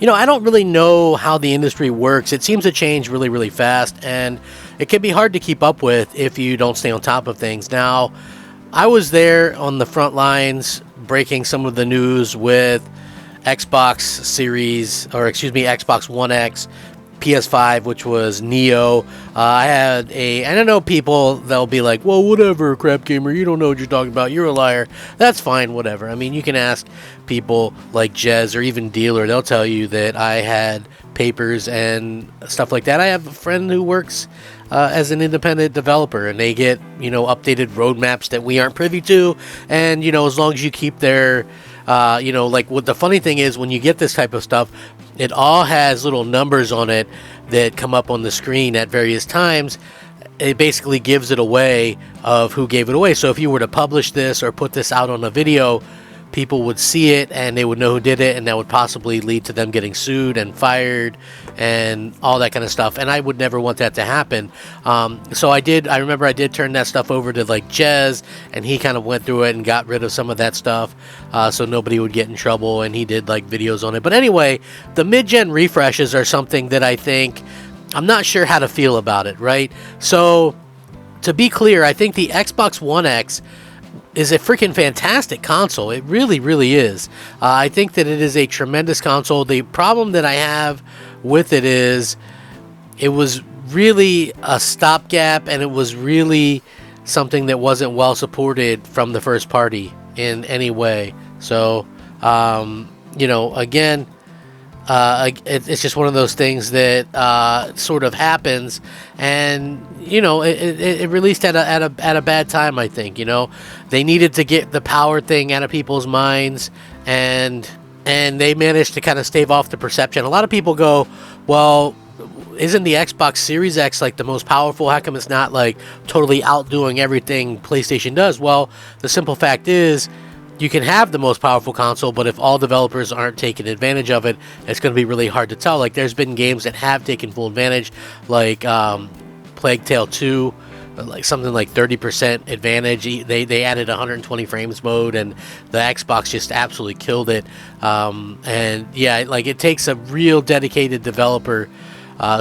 I don't really know how the industry works. It seems to change really, really fast, and it can be hard to keep up with if you don't stay on top of things. Now, I was there on the front lines breaking some of the news with Xbox One X, PS5, which was Neo. And I know people, they'll be like, well, whatever, crap gamer, you don't know what you're talking about, you're a liar. That's fine, whatever. I mean, you can ask people like Jez or even Dealer, they'll tell you that I had papers and stuff like that. I have a friend who works as an independent developer, and they get, updated roadmaps that we aren't privy to, and, as long as you keep their, what the funny thing is, when you get this type of stuff, it all has little numbers on it that come up on the screen at various times. It basically gives it away of who gave it away. So if you were to publish this or put this out on a video, people would see it and they would know who did it, and that would possibly lead to them getting sued and fired and all that kind of stuff. And I would never want that to happen. So I remember I did turn that stuff over to like Jez, and he kind of went through it and got rid of some of that stuff so nobody would get in trouble, and he did like videos on it. But anyway, the mid-gen refreshes are something that I'm not sure how to feel about it, right? So to be clear, I think the Xbox One X is a freaking fantastic console. It really, really is. I think that it is a tremendous console. The problem that I have with it is it was really a stopgap, and it was really something that wasn't well supported from the first party in any way. So, again, it's just one of those things that sort of happens, and it released at a bad time. I think they needed to get the power thing out of people's minds, and they managed to kind of stave off the perception. A lot of people go, well, isn't the Xbox Series X like the most powerful? How come it's not like totally outdoing everything PlayStation does? Well, the simple fact is, you can have the most powerful console, but if all developers aren't taking advantage of it, it's going to be really hard to tell. Like, there's been games that have taken full advantage, like Plague Tale 2, like something like 30% advantage. They added 120 frames mode, and the Xbox just absolutely killed it. And yeah, like, it takes a real dedicated developer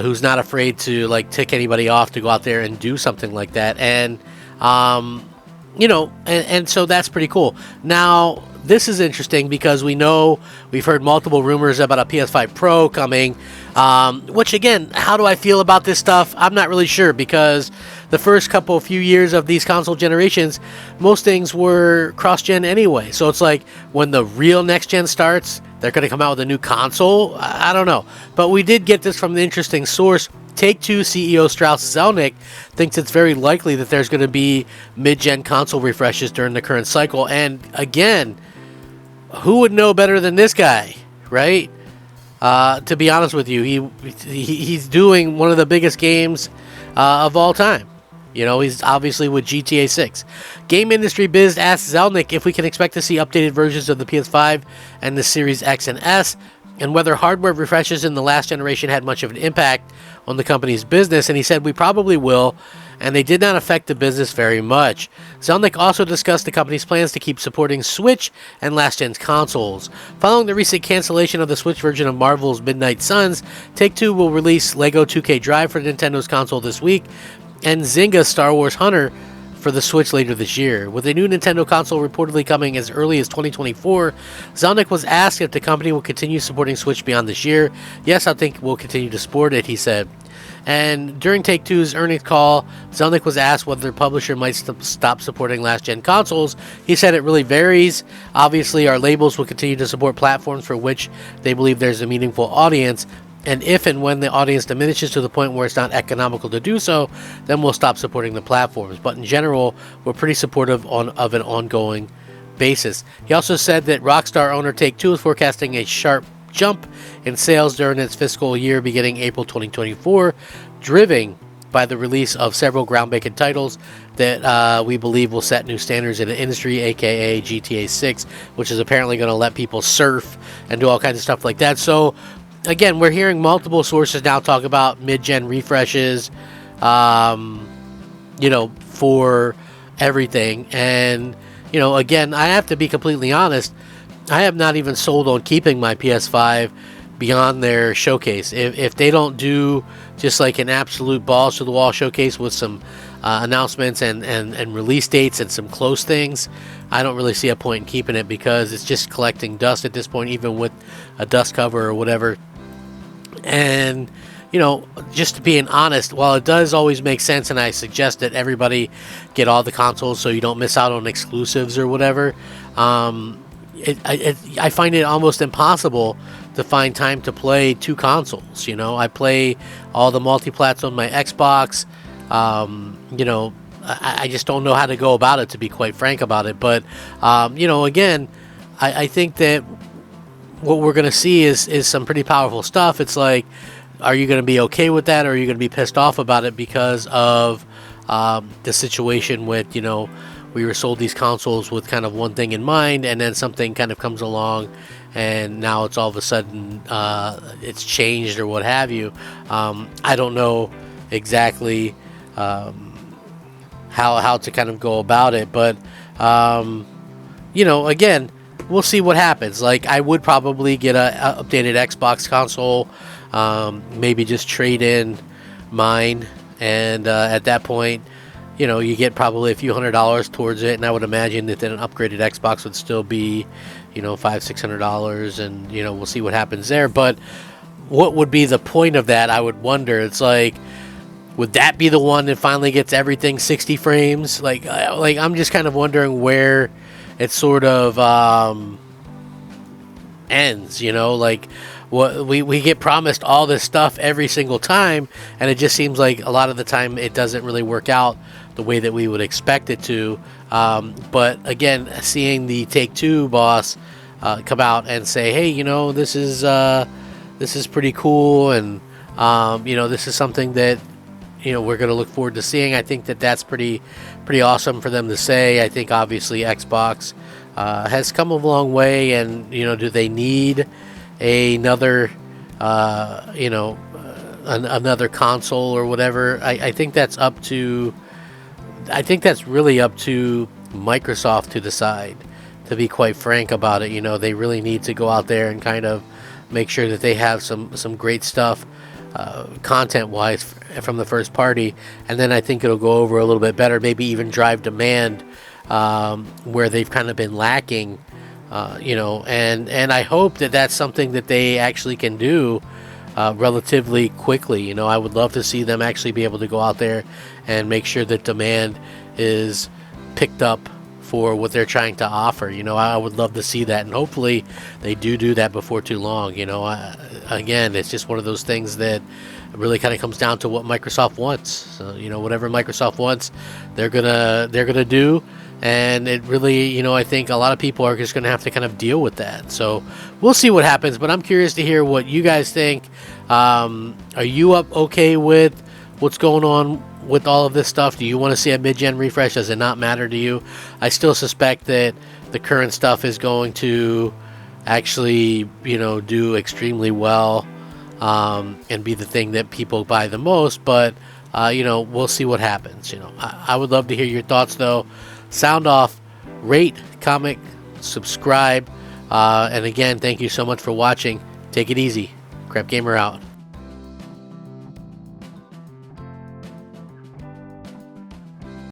who's not afraid to like tick anybody off to go out there and do something like that. And and so that's pretty cool. Now, this is interesting because we've heard multiple rumors about a PS5 Pro coming, which, again, how do I feel about this stuff? I'm not really sure, because the first few years of these console generations, most things were cross-gen anyway. So it's like, when the real next-gen starts, they're going to come out with a new console? I don't know. But we did get this from an interesting source. Take-Two CEO Strauss Zelnick thinks it's very likely that there's going to be mid-gen console refreshes during the current cycle. And again, who would know better than this guy, right? To be honest with you, he's doing one of the biggest games of all time. He's obviously with GTA 6. Game Industry Biz asked Zelnick if we can expect to see updated versions of the PS5 and the Series X and S, and whether hardware refreshes in the last generation had much of an impact on the company's business, and he said, we probably will, and they did not affect the business very much. Zelnick also discussed the company's plans to keep supporting Switch and last-gen consoles. Following the recent cancellation of the Switch version of Marvel's Midnight Suns, Take-Two will release Lego 2K Drive for Nintendo's console this week, and Zynga's Star Wars Hunter for the Switch later this year. With a new Nintendo console reportedly coming as early as 2024, Zelnick was asked if the company will continue supporting Switch beyond this year. Yes, I think we'll continue to support it, he said. And during Take-Two's earnings call, Zelnick was asked whether their publisher might stop supporting last-gen consoles. He said it really varies. Obviously, our labels will continue to support platforms for which they believe there's a meaningful audience, and if and when the audience diminishes to the point where it's not economical to do so, then we'll stop supporting the platforms. But in general, we're pretty supportive of an ongoing basis. He also said that Rockstar owner Take-Two is forecasting a sharp jump in sales during its fiscal year beginning April 2024, driven by the release of several groundbreaking titles that we believe will set new standards in the industry, aka GTA 6, which is apparently going to let people surf and do all kinds of stuff like that. So again, we're hearing multiple sources now talk about mid-gen refreshes, for everything. And, again, I have to be completely honest. I have not even sold on keeping my PS5 beyond their showcase. If they don't do just like an absolute balls to the wall showcase with some announcements and release dates and some close things, I don't really see a point in keeping it, because it's just collecting dust at this point, even with a dust cover or whatever. And just being honest, while it does always make sense, and I suggest that everybody get all the consoles so you don't miss out on exclusives or whatever, I find it almost impossible to find time to play two consoles. I play all the multi-plats on my Xbox. I just don't know how to go about it, to be quite frank about it. But again, I think that what we're going to see is some pretty powerful stuff. It's like, are you going to be okay with that, or are you going to be pissed off about it because of the situation with, we were sold these consoles with kind of one thing in mind, and then something kind of comes along, and now it's all of a sudden it's changed or what have you. I don't know exactly how to kind of go about it, but again, we'll see what happens. Like, I would probably get a updated Xbox console, maybe just trade in mine, and at that point, you get probably a few $100s towards it, and I would imagine that then an upgraded Xbox would still be, $500-600, and we'll see what happens there. But what would be the point of that? I would wonder. It's like, would that be the one that finally gets everything 60 frames? Like I'm just kind of wondering where it sort of ends. Like, what we get promised all this stuff every single time, and it just seems like a lot of the time it doesn't really work out the way that we would expect it to. But again, seeing the Take-Two boss come out and say, hey, this is pretty cool, and this is something that we're going to look forward to seeing. I think that's pretty awesome for them to say. I think obviously Xbox has come a long way, and do they need another another console or whatever? I think that's really up to Microsoft to decide, to be quite frank about it. They really need to go out there and kind of make sure that they have some great stuff content wise from the first party, and then I think it'll go over a little bit better, maybe even drive demand where they've kind of been lacking, and I hope that that's something that they actually can do relatively quickly. I would love to see them actually be able to go out there and make sure that demand is picked up for what they're trying to offer. I would love to see that, and hopefully they do that before too long. Again, it's just one of those things that really kind of comes down to what Microsoft wants. So, whatever Microsoft wants, they're gonna do, and it really, I think a lot of people are just gonna have to kind of deal with that. So we'll see what happens, but I'm curious to hear what you guys think. Are you okay with what's going on with all of this stuff? Do you want to see a mid-gen refresh? Does it not matter to you? I still suspect that the current stuff is going to actually, do extremely well, and be the thing that people buy the most. But, we'll see what happens. I would love to hear your thoughts, though. Sound off, rate, comment, subscribe. And again, thank you so much for watching. Take it easy. Crap Gamer out.